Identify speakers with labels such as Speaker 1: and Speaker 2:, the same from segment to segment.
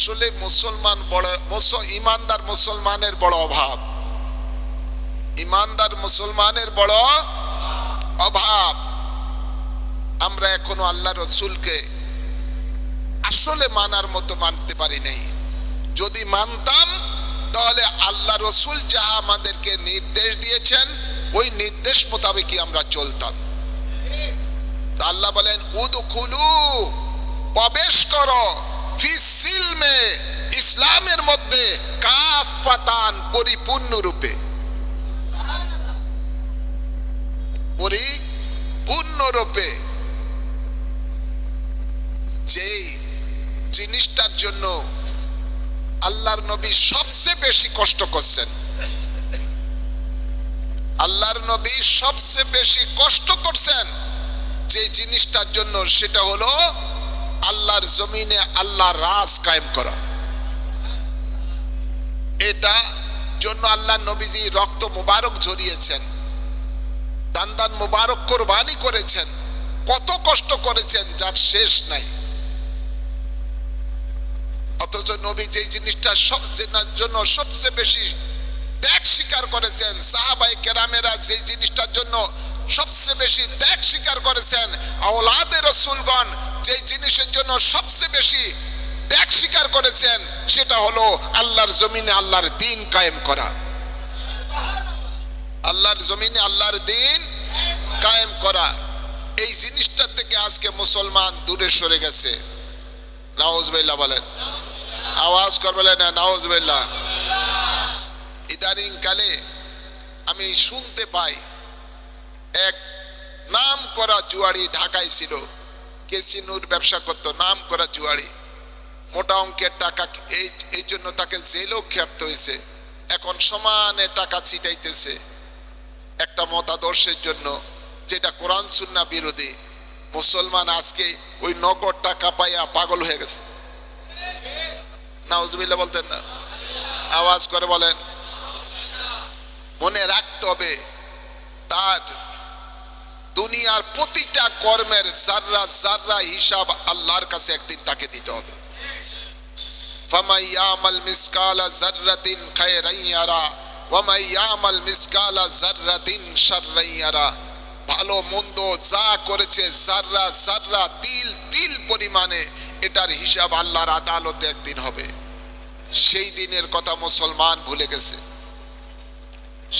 Speaker 1: আসলে মুসলমান বড় ইমানদার মুসলমানের বড় অভাব, ইমানদার মুসলমানের বড় অভাব। আমরা এখনো আল্লাহ রসুলকে আসলে মানার মতো মানতে পারি নাই। যদি মানতাম তাহলে আল্লাহ রসুল যা আমাদেরকে নির্দেশ দিয়েছেন ওই নির্দেশ মোতাবেকই আমরা চলতাম। আল্লাহ বলেন উদখুলু, প্রবেশ করো, ফিসিলমে, ইসলামের মধ্যে, কাফাতান, পরিপূর্ণরূপে, পরিপূর্ণরূপে। যেই জিনিসটার জন্য আল্লাহর নবী সবচেয়ে বেশি কষ্ট করছেন, আল্লাহর নবী সবচেয়ে বেশি কষ্ট করছেন যে জিনিসটার জন্য, সেটা হলো আল্লাহর জমিনে আল্লাহর রাজ কায়েম করা। এটা জন্য আল্লাহ নবীজি রক্ত মুবারক ঝরিয়েছেন, দান দান মুবারক কোরবানি করেছেন, কত কষ্ট করেছেন যার শেষ নাই। অথচ নবী যে জিনিসটা জন্য সবচেয়ে বেশি ত্যাগ স্বীকার করেছেন, সাহাবায়ে কেরামেরা যে জিনিসটার জন্য সবচেয়ে বেশি ত্যাগ স্বীকার করেছেন, আওলাদে রাসূলগণ যে জিনিসের জন্য সবচেয়ে বেশি ত্যাগ স্বীকার করেছেন, সেটা হলো আল্লাহর জমিনে আল্লাহর দ্বীন কায়েম করা। আল্লাহর জমিনে আল্লাহর দ্বীন কায়েম করা। এই জিনিসটা থেকে আজকে মুসলমান দূরে সরে গেছে। নাউজুবিল্লাহ বলেন, আওয়াজ করে বলেন না নাউজুবিল্লাহ। ইদানিং কালে আমি শুনতে পাই এক নাম করা জুয়াড়ি ঢাকায় ছিল, কেসিনোর ব্যবসা করতো, নাম করা জুয়াড়ি, মোটা অঙ্কের টাকা, এই জন্য তাকে জেলও খেটতে হয়েছে। এখন সমানে টাকা ছিটাইতেছে একটা মতাদর্শের জন্য যেটা কোরআন সুন্নাহ বিরোধী। মুসলমান আজকে ওই নগদ টাকা পাইয়া পাগল হয়ে গেছে। নাউজুবিল্লাহ বলতেন না, আওয়াজ করে বলেন। মনে রাখতে হবে তার দুনিয়ার প্রতিটা কর্মের জাররা জাররা হিসাব আল্লাহর কাছে একদিন তাকে দিতে হবে। ফামাই ইয়ামাল মিসকালা যাররাতিন খায়রান ইয়ারা ওয়া মাই ইয়ামাল মিসকালা যাররাতিন শাররান ইয়ারা। ভালো মন্দ যা করেছে জাররা জাররা, তিল তিল পরিমাণে, এটার হিসাব আল্লাহর আদালতে একদিন হবে। সেই দিনের কথা মুসলমান ভুলে গেছে,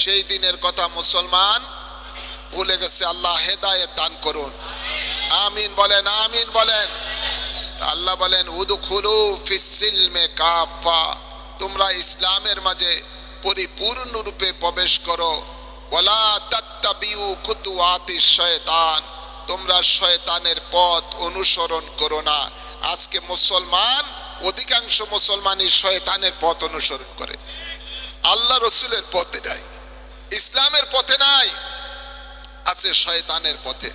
Speaker 1: সেই দিনের কথা মুসলমান ভুলে গেছে। আল্লাহ হেদায়েত দান করুন, আমিন বলেন, আমিন বলেন। আল্লাহ বলেন উদখুলু ফিসসিলমে কাফা, তোমরা ইসলামের মাঝে পরিপূর্ণ রূপে প্রবেশ করো। ওয়ালা তাত্তাবিউ খুতুওয়াতিশ শয়তান, তোমরা শয়তানের পথ অনুসরণ করো না। আজকে মুসলমান, অধিকাংশ মুসলমানই শয়তানের পথ অনুসরণ করে, আল্লাহ রসুলের পথে নাই, ইসলামের পথে নাই, আছে শয়তানের পথে।